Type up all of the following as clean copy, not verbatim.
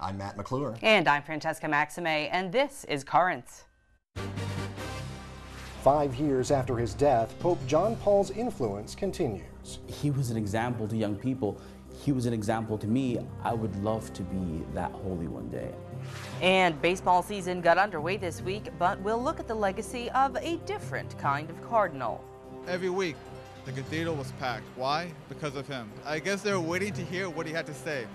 I'm Matt McClure. And I'm Francesca Maxime, and this is Currents. 5 years after his death, Pope John Paul's influence continues. He was an example to young people. He was an example to me. I would love to be that holy one day. And baseball season got underway this week, but we'll look at the legacy of a different kind of Cardinal. Every week, the cathedral was packed. Why? Because of him. I guess they were waiting to hear what he had to say.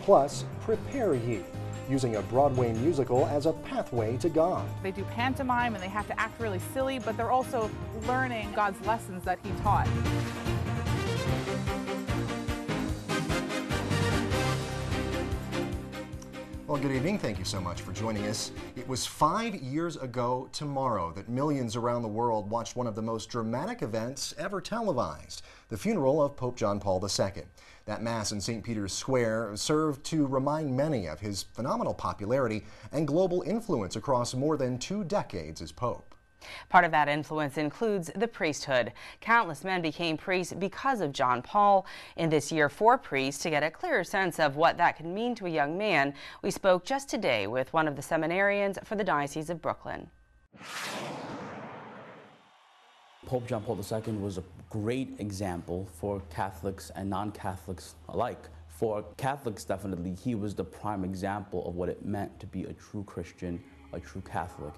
Plus, Prepare Ye, using a Broadway musical as a pathway to God. They do pantomime and they have to act really silly, but they're also learning God's lessons that he taught. Well, good evening. Thank you so much for joining us. It was 5 years ago tomorrow that millions around the world watched one of the most dramatic events ever televised, the funeral of Pope John Paul II. That Mass in St. Peter's Square served to remind many of his phenomenal popularity and global influence across more than 2 decades as Pope. Part of that influence includes the priesthood. Countless men became priests because of John Paul. In this year for priests, to get a clearer sense of what that could mean to a young man, we spoke just today with one of the seminarians for the Diocese of Brooklyn. Pope John Paul II was a great example for Catholics and non-Catholics alike. For Catholics, definitely, he was the prime example of what it meant to be a true Christian, a true Catholic.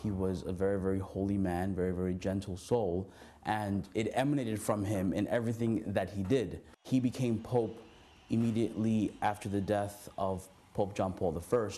He was a very, very holy man, very, very gentle soul, and it emanated from him in everything that he did. He became Pope immediately after the death of Pope John Paul I,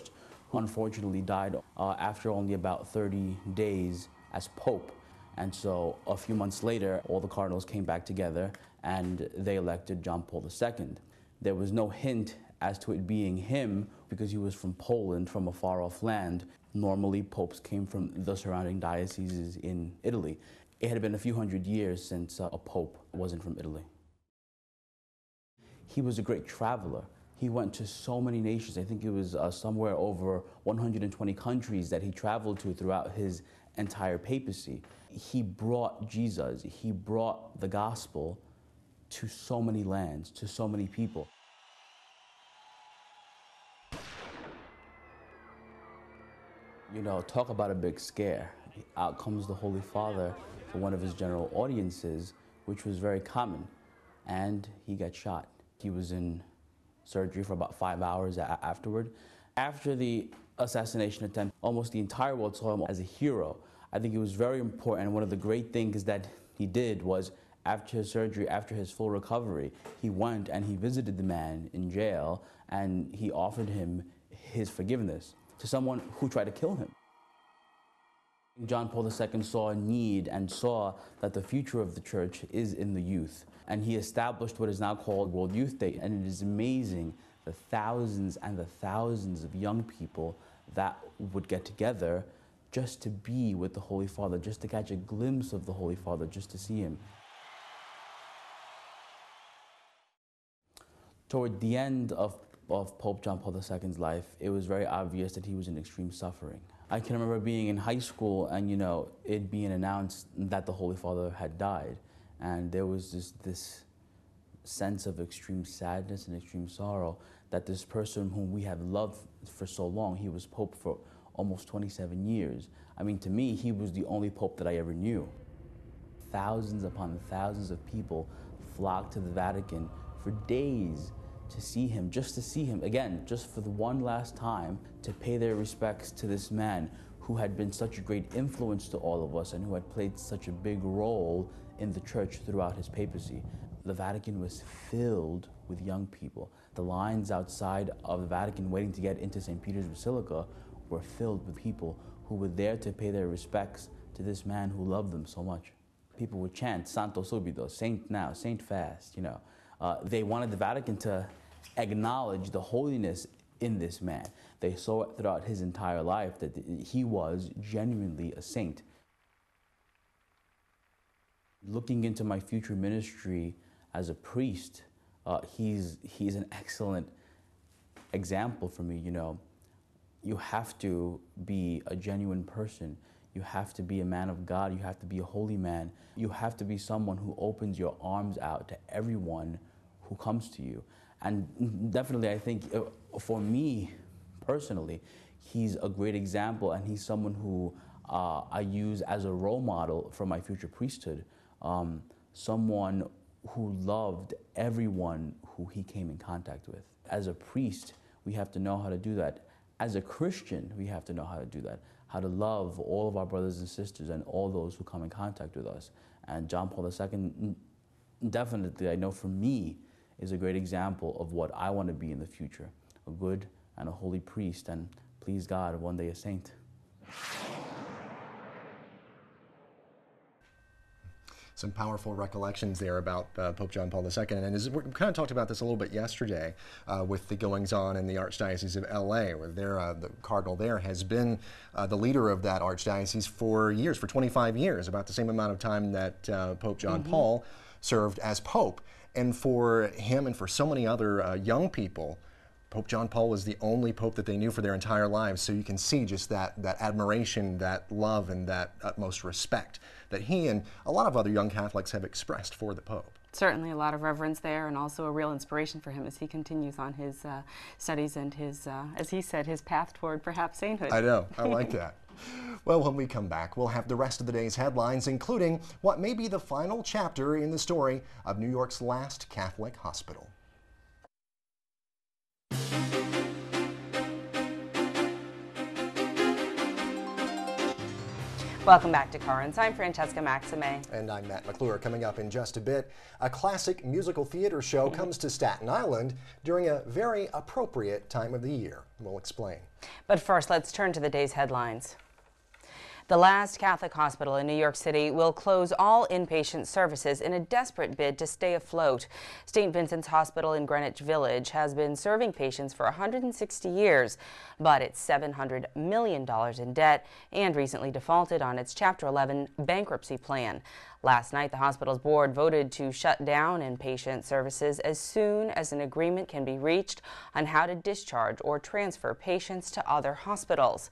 who unfortunately died after only about 30 days as Pope. And so a few months later, all the cardinals came back together and they elected John Paul II. There was no hint as to it being him because he was from Poland, from a far-off land. Normally, popes came from the surrounding dioceses in Italy. It had been a few hundred years since a pope wasn't from Italy. He was a great traveler. He went to so many nations. I think it was somewhere over 120 countries that he traveled to throughout his entire papacy. He brought Jesus, he brought the gospel to so many lands, to so many people. You know, talk about a big scare. Out comes the Holy Father for one of his general audiences, which was very common, and he got shot. He was in surgery for about 5 hours afterward. After the assassination attempt, almost the entire world saw him as a hero. I think it was very important, and one of the great things that he did was, after his surgery, after his full recovery, he went and he visited the man in jail, and he offered him his forgiveness to someone who tried to kill him. John Paul II saw a need and saw that the future of the church is in the youth. And he established what is now called World Youth Day. And it is amazing the thousands and the thousands of young people that would get together just to be with the Holy Father, just to catch a glimpse of the Holy Father, just to see him. Toward the end of Pope John Paul II's life, it was very obvious that he was in extreme suffering. I can remember being in high school and, you know, it being announced that the Holy Father had died. And there was just this sense of extreme sadness and extreme sorrow that this person whom we have loved for so long, he was Pope for almost 27 years. I mean, to me, he was the only Pope that I ever knew. Thousands upon thousands of people flocked to the Vatican for days to see him, just to see him, again, just for the one last time, to pay their respects to this man who had been such a great influence to all of us and who had played such a big role in the church throughout his papacy. The Vatican was filled with young people. The lines outside of the Vatican waiting to get into St. Peter's Basilica were filled with people who were there to pay their respects to this man who loved them so much. People would chant, Santo Subito, Saint now, Saint fast, you know. They wanted the Vatican to acknowledge the holiness in this man. They saw it throughout his entire life that he was genuinely a saint. Looking into my future ministry as a priest, he's an excellent example for me. You know, you have to be a genuine person. You have to be a man of God. You have to be a holy man. You have to be someone who opens your arms out to everyone who comes to you. And definitely, I think for me personally, he's a great example, and he's someone who I use as a role model for my future priesthood. Someone who loved everyone who he came in contact with. As a priest, we have to know how to do that. As a Christian, we have to know how to do that, how to love all of our brothers and sisters and all those who come in contact with us. And John Paul II, definitely, I know for me, is a great example of what I want to be in the future, a good and a holy priest, and please God, one day a saint. Some powerful recollections there about Pope John Paul II. And as we kind of talked about this a little bit yesterday with the goings-on in the Archdiocese of LA, where the Cardinal there has been the leader of that Archdiocese for years, for 25 years, about the same amount of time that Pope John Paul served as Pope. And for him and for so many other young people, Pope John Paul was the only pope that they knew for their entire lives. So you can see just that admiration, that love, and that utmost respect that he and a lot of other young Catholics have expressed for the Pope. Certainly a lot of reverence there, and also a real inspiration for him as he continues on his studies and his, as he said, his path toward perhaps sainthood. I know. I like that. Well, when we come back, we'll have the rest of the day's headlines, including what may be the final chapter in the story of New York's last Catholic hospital. Welcome back to Currents. I'm Francesca Maxime. And I'm Matt McClure. Coming up in just a bit, a classic musical theater show comes to Staten Island during a very appropriate time of the year. We'll explain. But first, let's turn to the day's headlines. The last Catholic hospital in New York City will close all inpatient services in a desperate bid to stay afloat. St. Vincent's Hospital in Greenwich Village has been serving patients for 160 years, but it's $700 million in debt and recently defaulted on its Chapter 11 bankruptcy plan. Last night, the hospital's board voted to shut down inpatient services as soon as an agreement can be reached on how to discharge or transfer patients to other hospitals.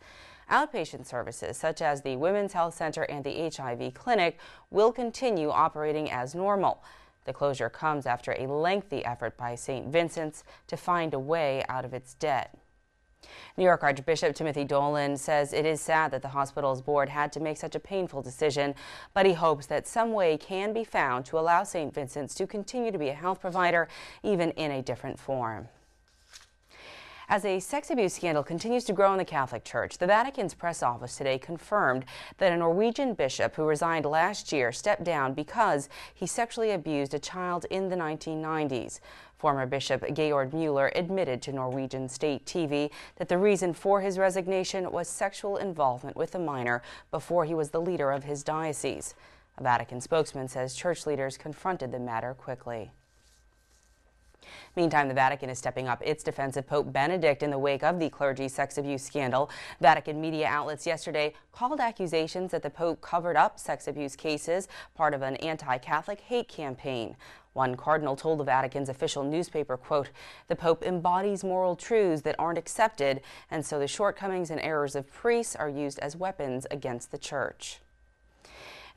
Outpatient services, such as the Women's Health Center and the HIV clinic, will continue operating as normal. The closure comes after a lengthy effort by St. Vincent's to find a way out of its debt. New York Archbishop Timothy Dolan says it is sad that the hospital's board had to make such a painful decision, but he hopes that some way can be found to allow St. Vincent's to continue to be a health provider, even in a different form. As a sex abuse scandal continues to grow in the Catholic Church, the Vatican's press office today confirmed that a Norwegian bishop who resigned last year stepped down because he sexually abused a child in the 1990s. Former Bishop Georg Mueller admitted to Norwegian state TV that the reason for his resignation was sexual involvement with a minor before he was the leader of his diocese. A Vatican spokesman says church leaders confronted the matter quickly. Meantime, the Vatican is stepping up its defense of Pope Benedict in the wake of the clergy sex abuse scandal. Vatican media outlets yesterday called accusations that the Pope covered up sex abuse cases, part of an anti-Catholic hate campaign. One cardinal told the Vatican's official newspaper, quote, "The Pope embodies moral truths that aren't accepted, and so the shortcomings and errors of priests are used as weapons against the Church."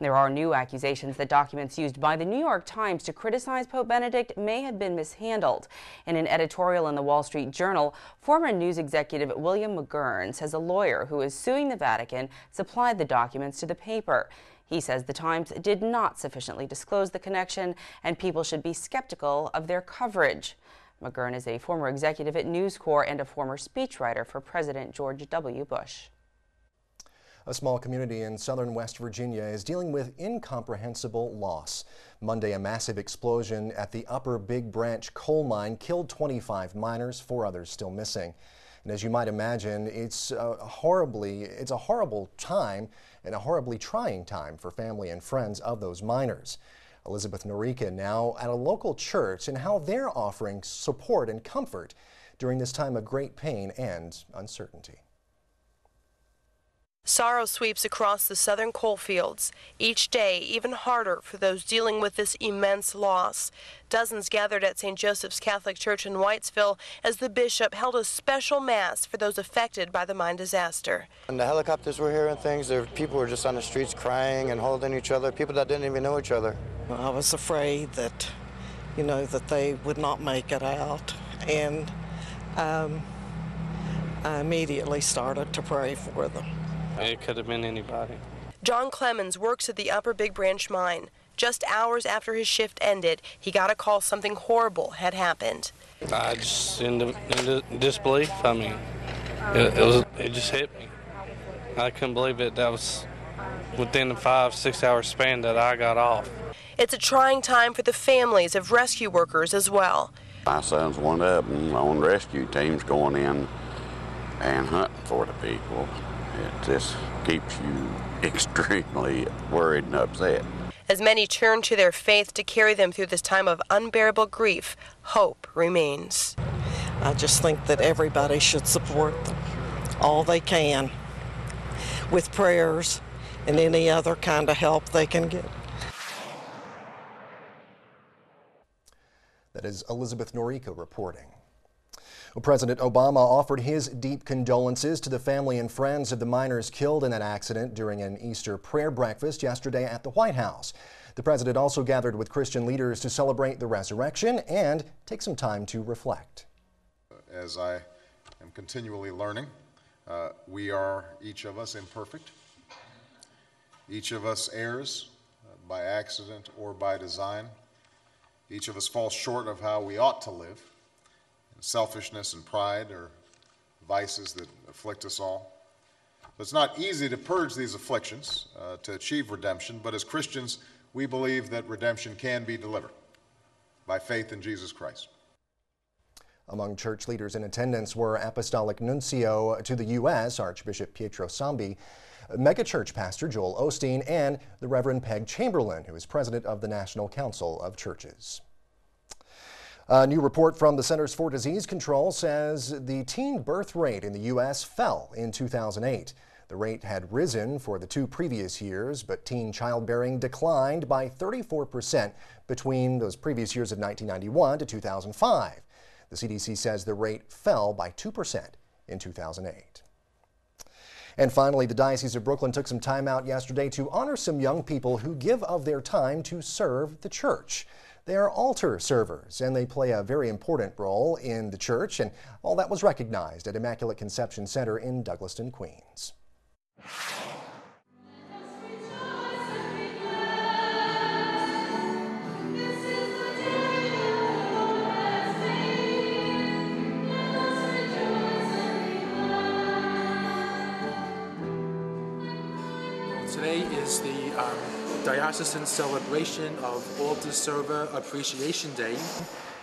There are new accusations that documents used by the New York Times to criticize Pope Benedict may have been mishandled. In an editorial in the Wall Street Journal, former news executive William McGurn says a lawyer who is suing the Vatican supplied the documents to the paper. He says the Times did not sufficiently disclose the connection and people should be skeptical of their coverage. McGurn is a former executive at News Corp and a former speechwriter for President George W. Bush. A small community in southern West Virginia is dealing with incomprehensible loss. Monday, a massive explosion at the Upper Big Branch coal mine killed 25 miners, 4 others still missing. And as you might imagine, it's a horrible time and a horribly trying time for family and friends of those miners. Elizabeth Norica now at a local church and how they're offering support and comfort during this time of great pain and uncertainty. Sorrow sweeps across the southern coal fields, each day even harder for those dealing with this immense loss. Dozens gathered at St. Joseph's Catholic Church in Whitesville as the bishop held a special mass for those affected by the mine disaster. And the helicopters were hearing things. People were just on the streets crying and holding each other, people that didn't even know each other. I was afraid that, that they would not make it out. and I immediately started to pray for them. It could have been anybody. John Clemens works at the Upper Big Branch mine. Just hours after his shift ended, he got a call something horrible had happened. I just in disbelief. I mean, it just hit me. I couldn't believe it. That was within the 5-6 hour span that I got off. It's a trying time for the families of rescue workers as well. My son's one of them on rescue teams going in and hunting for the people. It just keeps you extremely worried and upset. As many turn to their faith to carry them through this time of unbearable grief, hope remains. I just think that everybody should support them all they can with prayers and any other kind of help they can get. That is Elizabeth Noriko reporting. Well, President Obama offered his deep condolences to the family and friends of the miners killed in that accident during an Easter prayer breakfast yesterday at the White House. The president also gathered with Christian leaders to celebrate the resurrection and take some time to reflect. As I am continually learning, we are, each of us, imperfect. Each of us errs by accident or by design. Each of us falls short of how we ought to live. Selfishness and pride are vices that afflict us all. It's not easy to purge these afflictions to achieve redemption, but as Christians, we believe that redemption can be delivered by faith in Jesus Christ. Among church leaders in attendance were Apostolic Nuncio to the U.S., Archbishop Pietro Sambi, megachurch pastor Joel Osteen, and the Reverend Peg Chamberlain, who is president of the National Council of Churches. A new report from the Centers for Disease Control says the teen birth rate in the U.S. fell in 2008. The rate had risen for the 2 previous years, but teen childbearing declined by 34% between those previous years of 1991 to 2005. The CDC says the rate fell by 2% in 2008. And finally, the Diocese of Brooklyn took some time out yesterday to honor some young people who give of their time to serve the church. They are altar servers, and they play a very important role in the church, and all that was recognized at Immaculate Conception Center in Douglaston, Queens. Today is the diocesan celebration of Altar Server Appreciation Day.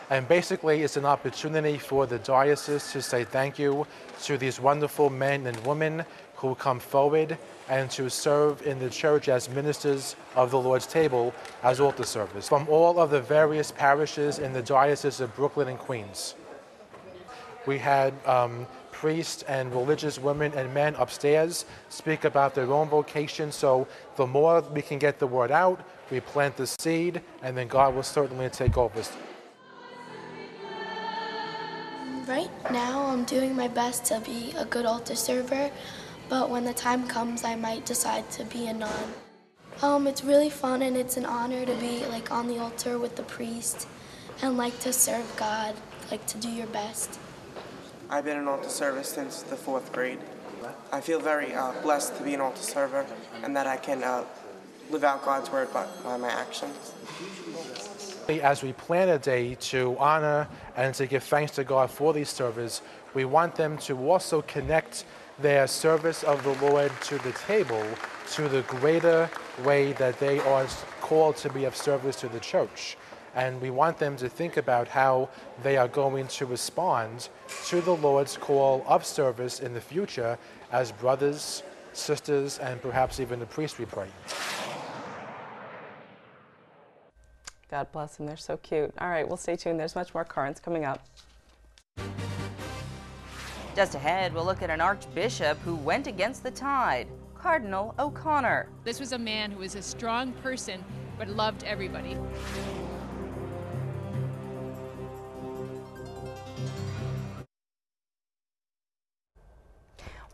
And basically it's an opportunity for the diocese to say thank you to these wonderful men and women who come forward and to serve in the church as ministers of the Lord's table as altar servers from all of the various parishes in the Diocese of Brooklyn and Queens. We had priests and religious women and men upstairs speak about their own vocation, so the more we can get the word out, we plant the seed, and then God will certainly take over. Right now I'm doing my best to be a good altar server, but when the time comes I might decide to be a nun. It's really fun and it's an honor to be on the altar with the priest and to serve God, to do your best. I've been an altar server since the 4th grade. I feel very blessed to be an altar server and that I can live out God's word by my actions. As we plan a day to honor and to give thanks to God for these servers, we want them to also connect their service of the Lord to the table to the greater way that they are called to be of service to the church. And we want them to think about how they are going to respond to the Lord's call of service in the future as brothers, sisters, and perhaps even the priest, we pray. God bless them. They're so cute. All right, we'll stay tuned. There's much more Currents coming up. Just ahead, we'll look at an archbishop who went against the tide, Cardinal O'Connor. This was a man who was a strong person, but loved everybody.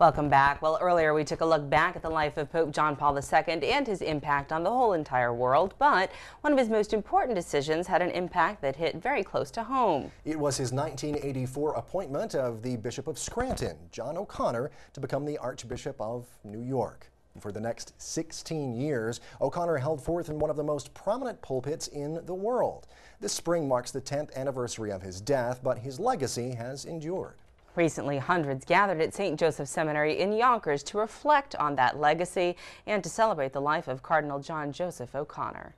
Welcome back. Well, earlier we took a look back at the life of Pope John Paul II and his impact on the whole entire world, but one of his most important decisions had an impact that hit very close to home. It was his 1984 appointment of the Bishop of Scranton, John O'Connor, to become the Archbishop of New York. For the next 16 years, O'Connor held forth in one of the most prominent pulpits in the world. This spring marks the 10th anniversary of his death, but his legacy has endured. Recently, hundreds gathered at St. Joseph Seminary in Yonkers to reflect on that legacy and to celebrate the life of Cardinal John Joseph O'Connor.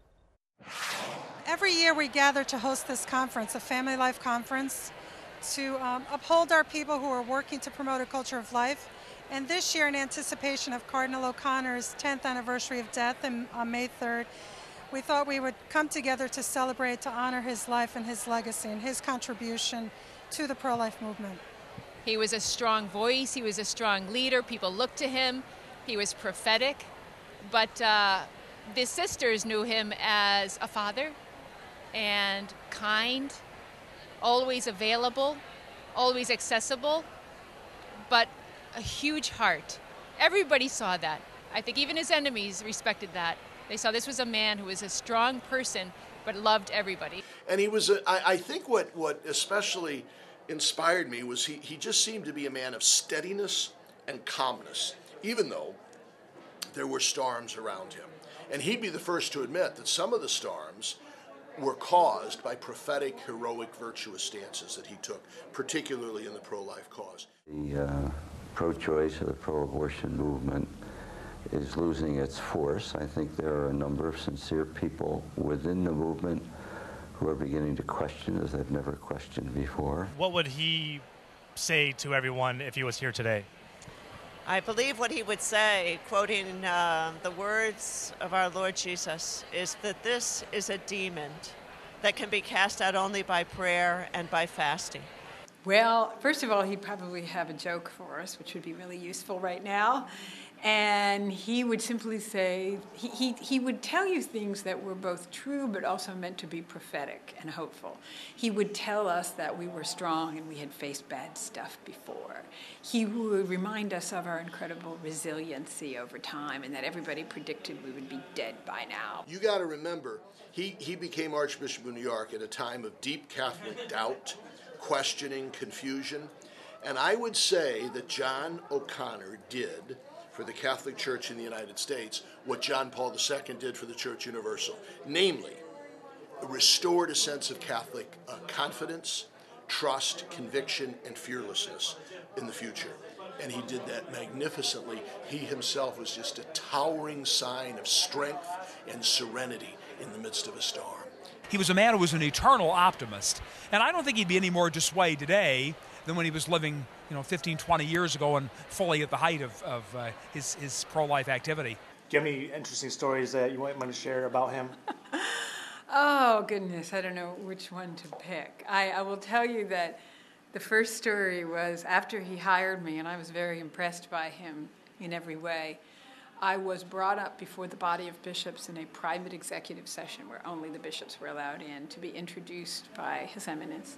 Every year we gather to host this conference, a family life conference, to uphold our people who are working to promote a culture of life. And this year, in anticipation of Cardinal O'Connor's 10th anniversary of death on May 3rd, we thought we would come together to celebrate, to honor his life and his legacy and his contribution to the pro-life movement. He was a strong voice, he was a strong leader, people looked to him, he was prophetic, but the sisters knew him as a father and kind, always available, always accessible, but a huge heart. Everybody saw that. I think even his enemies respected that. They saw this was a man who was a strong person but loved everybody. And he was, I think what especially inspired me was he just seemed to be a man of steadiness and calmness, even though there were storms around him. And he'd be the first to admit that some of the storms were caused by prophetic, heroic, virtuous stances that he took, particularly in the pro-life cause. The pro-choice or the pro-abortion movement is losing its force. I think there are a number of sincere people within the movement who are beginning to question as they've never questioned before. What would he say to everyone if he was here today? I believe what he would say, quoting the words of our Lord Jesus, is that this is a demon that can be cast out only by prayer and by fasting. Well, first of all, he'd probably have a joke for us, which would be really useful right now. And he would simply say, he would tell you things that were both true but also meant to be prophetic and hopeful. He would tell us that we were strong and we had faced bad stuff before. He would remind us of our incredible resiliency over time and that everybody predicted we would be dead by now. You got to remember, he became Archbishop of New York at a time of deep Catholic doubt, questioning, confusion. And I would say that John O'Connor did for the Catholic Church in the United States what John Paul II did for the Church Universal, namely, restored a sense of Catholic confidence, trust, conviction, and fearlessness in the future. And he did that magnificently. He himself was just a towering sign of strength and serenity in the midst of a storm. He was a man who was an eternal optimist, and I don't think he'd be any more dissuaded today than when he was living, 15, 20 years ago and fully at the height of his pro-life activity. Do you have any interesting stories that you might want to share about him? Oh, goodness, I don't know which one to pick. I will tell you that the first story was after he hired me, and I was very impressed by him in every way. I was brought up before the body of bishops in a private executive session where only the bishops were allowed in to be introduced by His Eminence.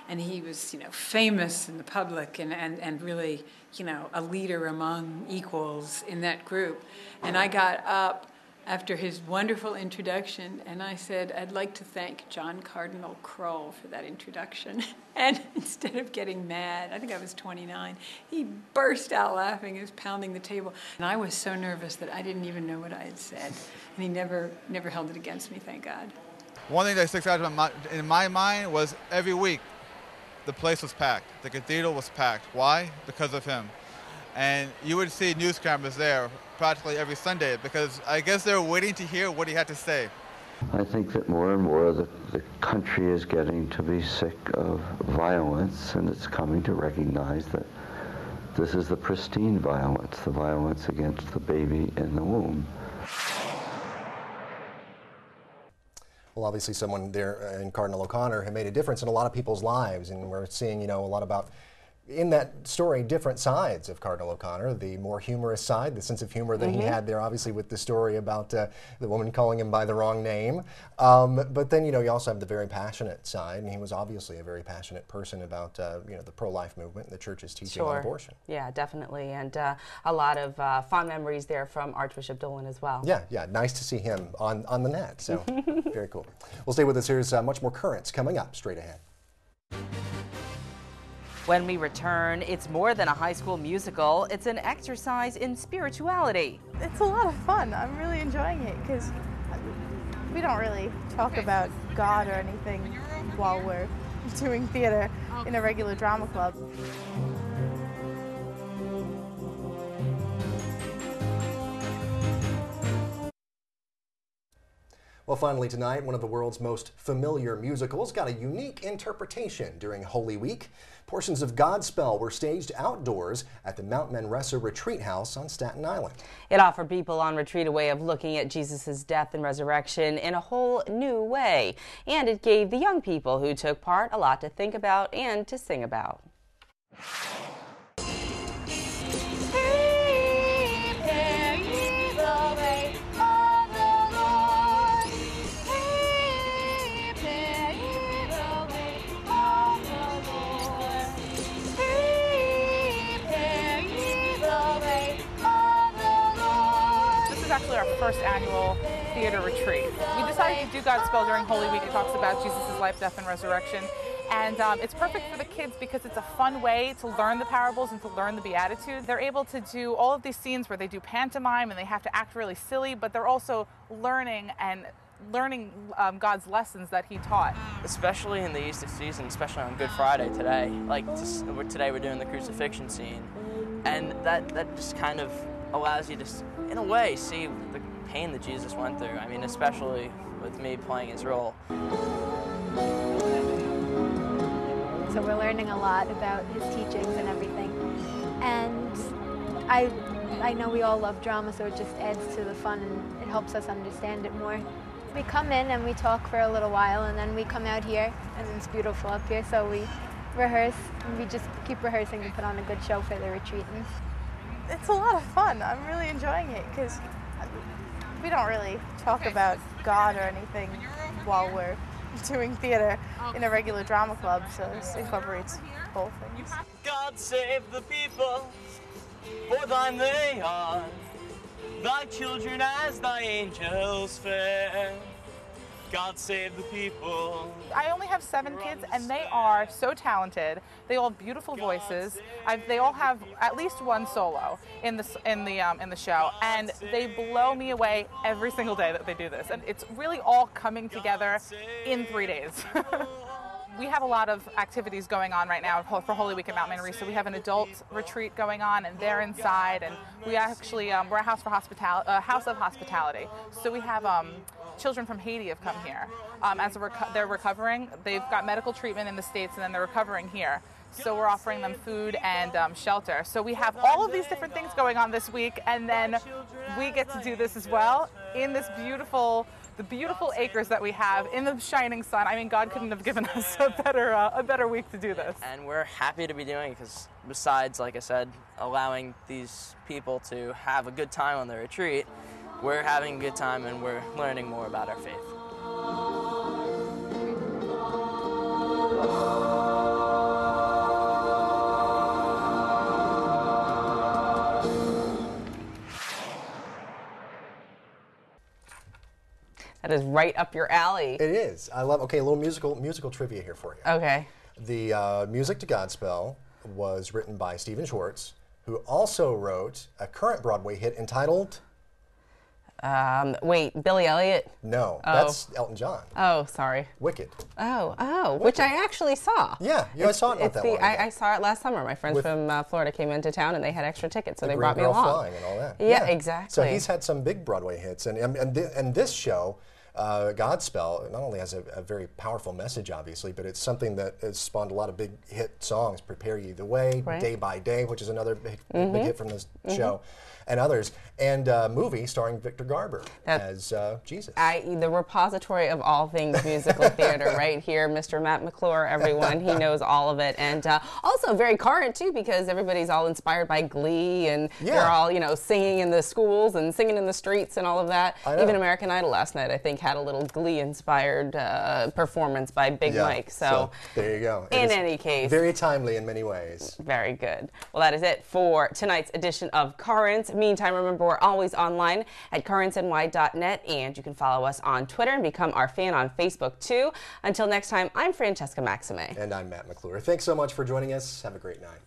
And he was, famous in the public and really, a leader among equals in that group. And I got up after his wonderful introduction, and I said, I'd like to thank John Cardinal Kroll for that introduction. And instead of getting mad, I think I was 29, he burst out laughing. He was pounding the table. And I was so nervous that I didn't even know what I had said. And he never held it against me, thank God. One thing that sticks out in my mind was every week, the place was packed. The cathedral was packed. Why? Because of him. And you would see news cameras there practically every Sunday because I guess they were waiting to hear what he had to say. I think that more and more the country is getting to be sick of violence, and it's coming to recognize that this is the pristine violence, the violence against the baby in the womb. Well, obviously someone there in Cardinal O'Connor had made a difference in a lot of people's lives, and we're seeing, a lot about in that story, different sides of Cardinal O'Connor, the more humorous side, the sense of humor that he had there, obviously, with the story about the woman calling him by the wrong name. But then, you also have the very passionate side, and he was obviously a very passionate person about, the pro-life movement and the church's teaching on abortion. Yeah, definitely. And a lot of fond memories there from Archbishop Dolan as well. Yeah, nice to see him on the net. So, very cool. We'll stay with us. Here's much more currents coming up straight ahead. When we return, it's more than a high school musical. It's an exercise in spirituality. It's a lot of fun. I'm really enjoying it because we don't really talk about God or anything while we're doing theater in a regular drama club. Well, finally tonight, one of the world's most familiar musicals got a unique interpretation during Holy Week. Portions of Godspell were staged outdoors at the Mount Manresa Retreat House on Staten Island. It offered people on retreat a way of looking at Jesus' death and resurrection in a whole new way. And it gave the young people who took part a lot to think about and to sing about. Actually our first annual theater retreat. We decided to do Godspell during Holy Week. It talks about Jesus' life, death, and resurrection. And it's perfect for the kids because it's a fun way to learn the parables and to learn the Beatitudes. They're able to do all of these scenes where they do pantomime and they have to act really silly, but they're also learning God's lessons that he taught. Especially in the Easter season, especially on Good Friday today. Today we're doing the crucifixion scene. And that just kind of allows you to, in a way, see the pain that Jesus went through. I mean, especially with me playing his role. So we're learning a lot about his teachings and everything. And I know we all love drama, so it just adds to the fun and it helps us understand it more. We come in and we talk for a little while, and then we come out here, and it's beautiful up here, so we rehearse, and we just keep rehearsing to put on a good show for the retreatants. It's a lot of fun. I'm really enjoying it because we don't really talk about God or anything while we're doing theater in a regular drama club, so this incorporates both things. God save the people, for thine they are, thy children as thy angels fair. God save the people. I only have 7 kids, and they are so talented. They all have beautiful voices. They all have at least one solo in the show, and they blow me away every single day that they do this. And it's really all coming together in 3 days. We have a lot of activities going on right now for Holy Week at Mount Manresa. We have an adult retreat going on, and they're inside, and we actually we're a house of hospitality. So we have children from Haiti have come here as they're recovering. They've got medical treatment in the States, and then they're recovering here. So we're offering them food and shelter. So we have all of these different things going on this week, and then we get to do this as well in this beautiful acres that we have in the shining sun. I mean, God couldn't have given us a better week to do this. And we're happy to be doing it because besides, like I said, allowing these people to have a good time on their retreat, we're having a good time and we're learning more about our faith. That is right up your alley. It is. I love. Okay, a little musical trivia here for you. Okay. The music to Godspell was written by Stephen Schwartz, who also wrote a current Broadway hit entitled. Wait, Billy Elliot? No, that's Elton John. Oh, sorry. Wicked. Oh, which I actually saw. Yeah, I saw it not that long ago. I saw it last summer. My friends from Florida came into town and they had extra tickets, so they brought me Green Girl along. Flying and all that. Yeah, exactly. So he's had some big Broadway hits, and this show Godspell not only has a very powerful message, obviously, but it's something that has spawned a lot of big hit songs. Prepare Ye the Way, Right. Day by Day, which is another big hit from this show, and others, and a movie starring Victor Garber as Jesus. The repository of all things musical theater right here, Mr. Matt McClure, everyone. He knows all of it. And also very current, too, because everybody's all inspired by Glee, and they're all, singing in the schools and singing in the streets and all of that. Even American Idol last night, I think, had a little Glee-inspired performance by Big Mike. So there you go. In any case. Very timely in many ways. Very good. Well, that is it for tonight's edition of Currents. Meantime, remember, we're always online at currentsny.net, and you can follow us on Twitter and become our fan on Facebook, too. Until next time, I'm Francesca Maxime. And I'm Matt McClure. Thanks so much for joining us. Have a great night.